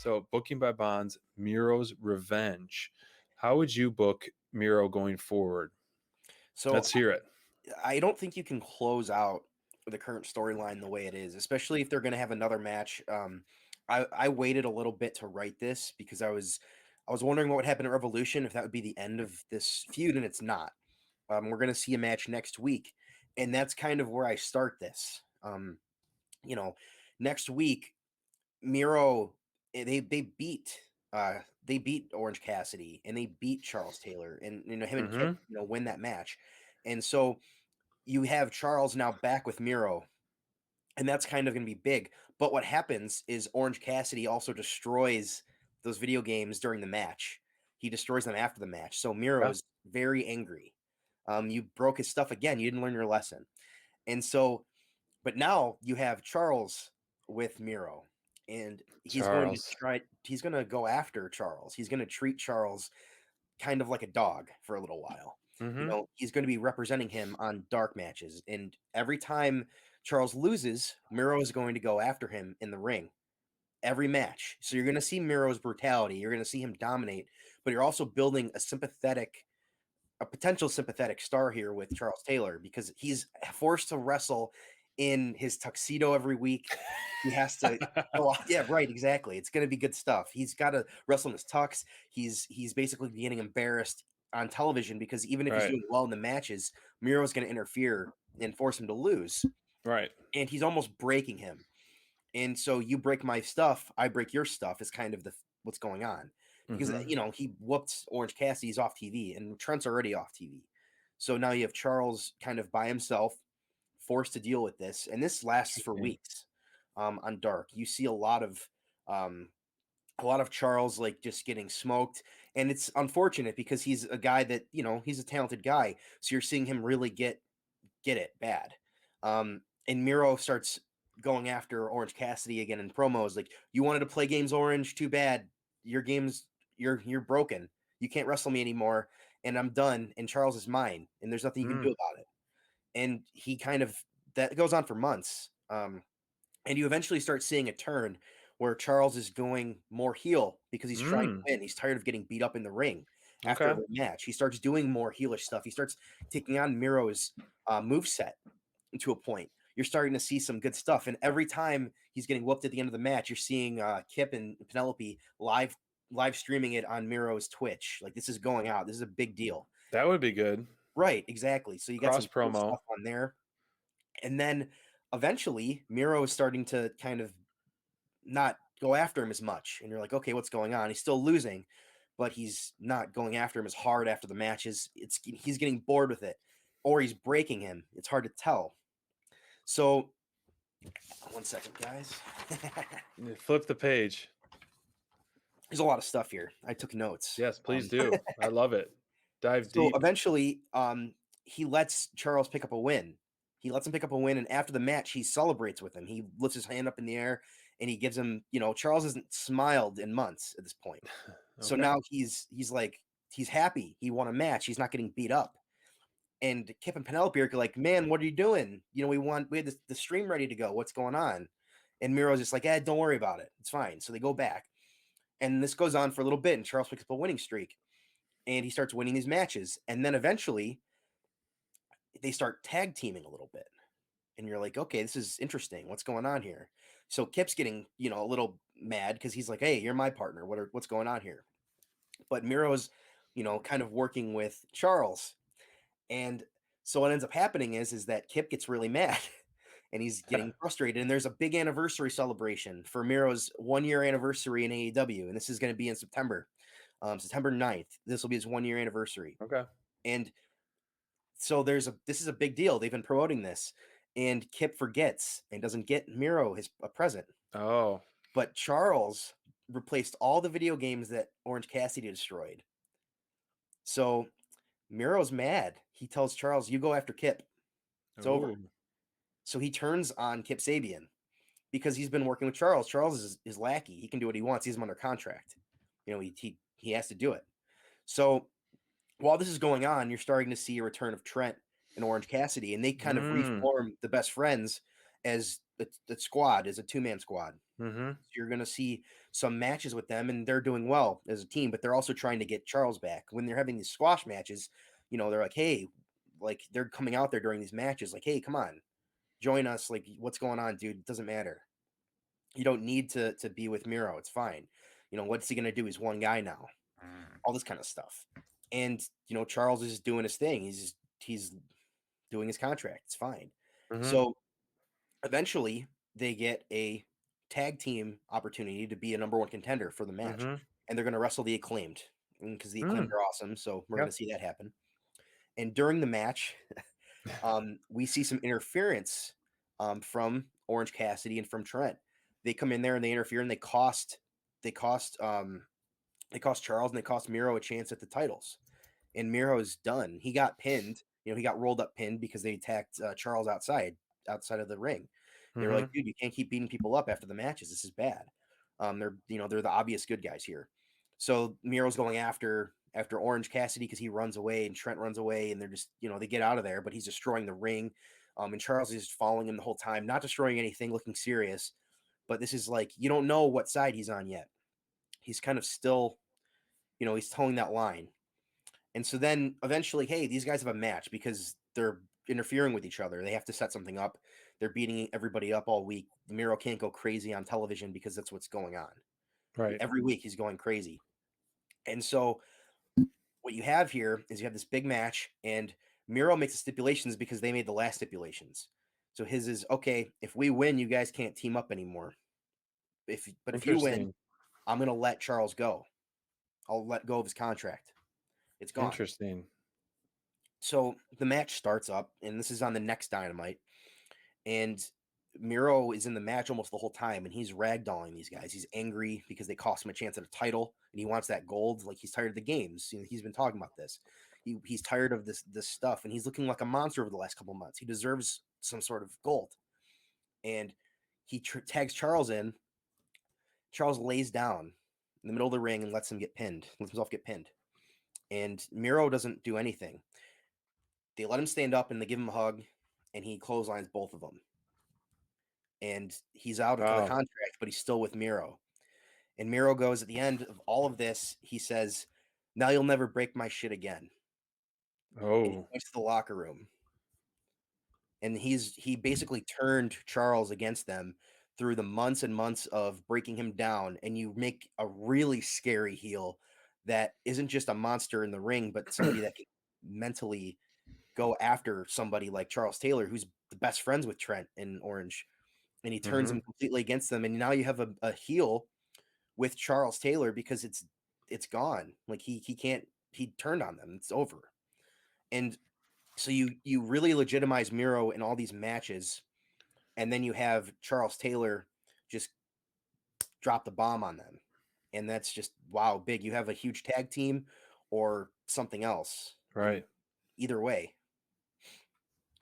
So booking by bonds, Miros Revenge. How would you book Miro going forward? So Let's hear it. I don't think you can close out the current storyline the way it is, especially if they're going to have another match. I waited a little bit to write this because I was wondering what would happen at Revolution if that would be the end of this feud, and it's not. We're going to see a match next week, and that's kind of where I start this. You know, next week Miro they beat Orange Cassidy and they beat Charles Taylor, and him and Kip Mm-hmm. win that match, and so you have Charles now back with Miro, and that's kind of going to be big. But what happens is Orange Cassidy also destroys those video games during the match. He destroys them after the match. So Yeah. Miro's very angry. You broke his stuff again. You didn't learn your lesson. And so, but now you have Charles with Miro, and Charles. he's going to go after Charles. He's going to treat Charles kind of like a dog for a little while. Mm-hmm. He's going to be representing him on dark matches. And every time Charles loses, Miro is going to go after him in the ring every match. So you're going to see Miro's brutality. You're going to see him dominate, but you're also building a potential sympathetic star here with Charles Taylor because he's forced to wrestle in his tuxedo every week. He has to go off. Yeah, right, exactly. It's going to be good stuff. He's got to wrestle in his tux. He's basically getting embarrassed on television because even if he's Right. doing well in the matches, Miro's going to interfere and force him to lose. Right. And he's almost breaking him. And so you break my stuff, I break your stuff is kind of what's going on. Because Mm-hmm. he whooped Orange Cassidy, he's off TV, and Trent's already off TV. So now you have Charles kind of by himself, forced to deal with this, and this lasts for Interesting. weeks. On Dark, you see a lot of Charles like just getting smoked, and it's unfortunate because he's a guy that he's a talented guy, so you're seeing him really get it bad. And Miro starts going after Orange Cassidy again in promos, like, "You wanted to play games, Orange? Too bad. Your games, you're broken. You can't wrestle me anymore, and I'm done. And Charles is mine, and there's nothing you can Mm. do about it." And he kind of that goes on for months. And you eventually start seeing a turn where Charles is going more heel because he's trying to Mm. win. He's tired of getting beat up in the ring after Okay. every match. He starts doing more heelish stuff. He starts taking on Miro's move set to a point. You're starting to see some good stuff. And every time he's getting whooped at the end of the match, you're seeing Kip and Penelope live streaming it on Miro's Twitch. Like, this is going out. This is a big deal. That would be good. Right, exactly. So you got Cross some cool promo. stuff on there. And then eventually Miro is starting to kind of not go after him as much. And you're like, okay, what's going on? He's still losing, but he's not going after him as hard after the matches. He's getting bored with it, or he's breaking him. It's hard to tell. So, one second, guys. Flip the page. There's a lot of stuff here. I took notes. Yes, please do. I love it. Dive So deep. eventually, he lets Charles pick up a win. He lets him pick up a win, and after the match, he celebrates with him. He lifts his hand up in the air, and he gives him. Charles hasn't smiled in months at this point. So Okay. now he's like he's happy. He won a match. He's not getting beat up. And Kip and Penelope are like, "Man, what are you doing? We had the stream ready to go. What's going on?" And Miro's just like, don't worry about it. It's fine." So they go back, and this goes on for a little bit, and Charles picks up a winning streak, and he starts winning these matches, and then eventually they start tag teaming a little bit, and you're like, "Okay, this is interesting. What's going on here?" So Kip's getting a little mad because he's like, "Hey, you're my partner. What's going on here?" But Miro's kind of working with Charles. And so what ends up happening is that Kip gets really mad and he's getting frustrated. And there's a big anniversary celebration for Miro's 1 year anniversary in AEW. And this is going to be in September, September 9th. This will be his 1 year anniversary. Okay. And so this is a big deal. They've been promoting this. And Kip forgets and doesn't get Miro a present. Oh. But Charles replaced all the video games that Orange Cassidy destroyed. So Miro's mad. He tells Charles, "You go after Kip. It's over." Ooh. So he turns on Kip Sabian because he's been working with Charles. Charles is his lackey. He can do what he wants. He's under contract. He has to do it. So while this is going on, you're starting to see a return of Trent and Orange Cassidy, and they kind of Mm. reform the Best Friends as the squad, as a 2-man squad. Mm-hmm. You're going to see some matches with them, and they're doing well as a team, but they're also trying to get Charles back. When they're having these squash matches, they're like, hey, like they're coming out there during these matches, like, hey, come on, join us. Like, what's going on, dude? It doesn't matter. You don't need to be with Miro. It's fine. What's he going to do? He's one guy now. All this kind of stuff. And, Charles is doing his thing. He's doing his contract. It's fine. Mm-hmm. So eventually they get a tag team opportunity to be a number one contender for the match. Mm-hmm. And they're going to wrestle the Acclaimed because the Acclaimed Mm. are awesome. So we're going Yep. to see that happen. And during the match, we see some interference from Orange Cassidy and from Trent. They come in there and they interfere and they cost Charles and they cost Miro a chance at the titles. And Miro's done. He got pinned. He got rolled up pinned because they attacked Charles outside of the ring. They were like, Mm-hmm. dude, you can't keep beating people up after the matches. This is bad. They're the obvious good guys here. So Miro's going after Orange Cassidy because he runs away and Trent runs away and they're just, they get out of there, but he's destroying the ring. And Charles is just following him the whole time, not destroying anything, looking serious. But this is like, you don't know what side he's on yet. He's kind of still, he's towing that line. And so then eventually, hey, these guys have a match because they're interfering with each other. They have to set something up. They're beating everybody up all week. Miro can't go crazy on television because that's what's going on. Right. Every week he's going crazy. And so what you have here is you have this big match, and Miro makes the stipulations because they made the last stipulations. So his is okay, if we win, you guys can't team up anymore. If you win, Interesting. I'm gonna let Charles go. I'll let go of his contract. It's gone. Interesting. So the match starts up, and this is on the next Dynamite. And Miro is in the match almost the whole time, and he's ragdolling these guys. He's angry because they cost him a chance at a title, and he wants that gold. Like he's tired of the games. He's been talking about this. He's tired of this stuff, and he's looking like a monster over the last couple months. He deserves some sort of gold. And he tags Charles in. Charles lays down in the middle of the ring and lets himself get pinned. And Miro doesn't do anything. They let him stand up and they give him a hug, and he clotheslines both of them. And he's out of the Wow. contract, but he's still with Miro. And Miro goes at the end of all of this, he says, "Now you'll never break my shit again." And he Oh. goes to the locker room. And he basically turned Charles against them through the months and months of breaking him down. And you make a really scary heel that isn't just a monster in the ring, but somebody that can mentally go after somebody like Charles Taylor, who's the best friends with Trent and Orange, and he turns Mm-hmm. him completely against them. And now you have a heel with Charles Taylor because it's gone. Like he turned on them. It's over. And so you really legitimize Miro in all these matches, and then you have Charles Taylor just drop the bomb on them. And that's just wow, big. You have a huge tag team or something else. And Right. either way,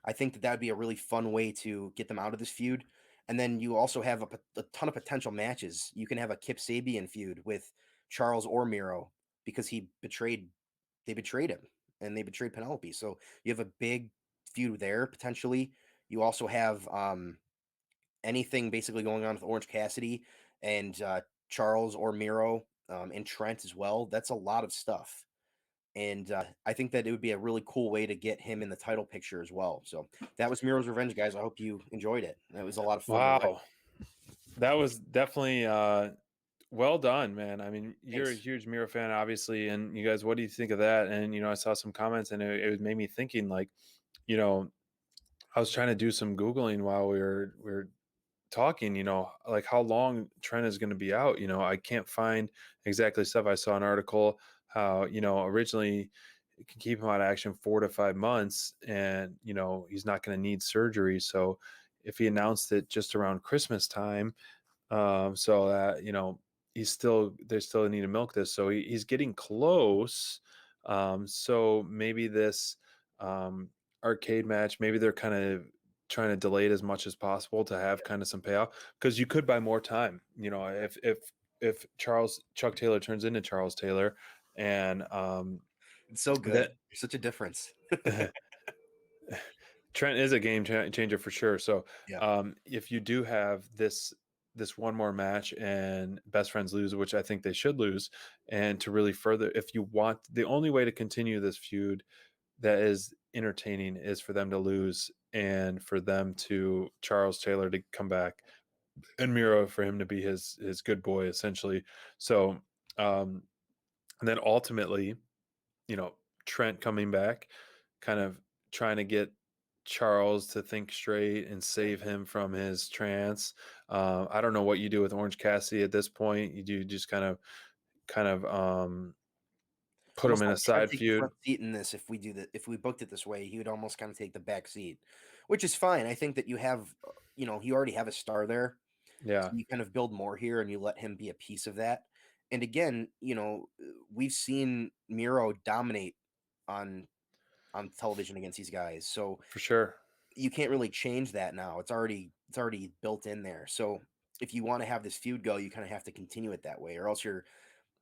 I think that would be a really fun way to get them out of this feud. And then you also have a ton of potential matches. You can have a Kip Sabian feud with Charles or Miro because they betrayed him and they betrayed Penelope. So you have a big feud there potentially. You also have anything basically going on with Orange Cassidy and Charles or Miro and Trent as well. That's a lot of stuff. And I think that it would be a really cool way to get him in the title picture as well. So that was Miros Revenge, guys. I hope you enjoyed it. It was a lot of fun to watch. Wow. That was definitely well done, man. I mean, you're a Thanks. huge Miro fan, obviously, and you guys, what do you think of that? And I saw some comments, and it made me thinking, like, you know, I was trying to do some googling while we were talking. Like how long Trent is going to be out. I can't find exactly stuff. I saw an article how originally it can keep him out of action 4 to 5 months, and he's not going to need surgery. So if he announced it just around Christmas time, so that they still need to milk this, so he's getting close. So maybe this arcade match, maybe they're kind of trying to delay it as much as possible to have kind of some payoff, because you could buy more time. If Chuck Taylor turns into Charles Taylor, and It's so good. that There's such a difference. Trent is a game changer for sure. So Yeah. if you do have this this one more match and best friends lose, which I think they should lose, and to really further, if you want, the only way to continue this feud that is entertaining is for them to lose and for them to Charles Taylor to come back and Miro for him to be his good boy essentially. So um and then ultimately, you know, Trent coming back, kind of trying to get Charles to think straight and save him from his trance. I don't know what you do with Orange Cassidy at this point. You do just kind of It's put him almost in like a Trent side take the feud. front seat in this. If we do that, if we booked it this way, he would almost kind of take the back seat, which is fine. I think that you have, you already have a star there, so Yeah, you kind of build more here, and you let him be a piece of that. And again, we've seen Miro dominate on television against these guys, so for sure. you can't really change that now. It's already built in there. So if you want to have this feud go, you kind of have to continue it that way, or else you're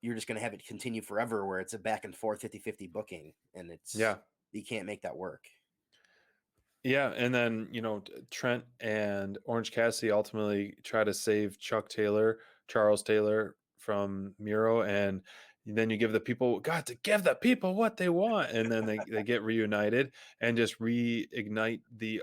just going to have it continue forever where it's a back and forth 50-50 booking, and Yeah. you can't make that work. Yeah, and then Trent and Orange Cassidy ultimately try to save Chuck Taylor, Charles Taylor from Miro, and then you give the people, got to give the people what they want, and then they get reunited and just reignite the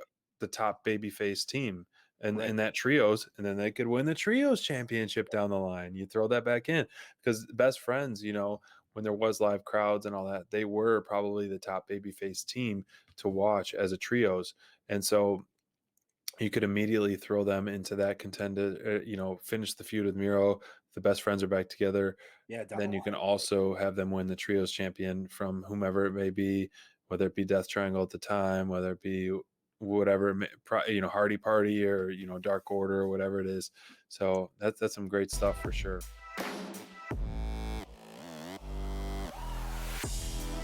top babyface team and Right. that trios, and then they could win the trios championship down the line. You throw that back in because best friends, when there was live crowds and all that, they were probably the top babyface team to watch as a trios. And so you could immediately throw them into that contender, finish the feud with Miro. The best friends are back together. Yeah, down the Then you can line. also have them win the trios champion from whomever it may be, whether it be Death Triangle at the time, whether it be whatever, Hardy Party or, Dark Order or whatever it is. So that's some great stuff for sure.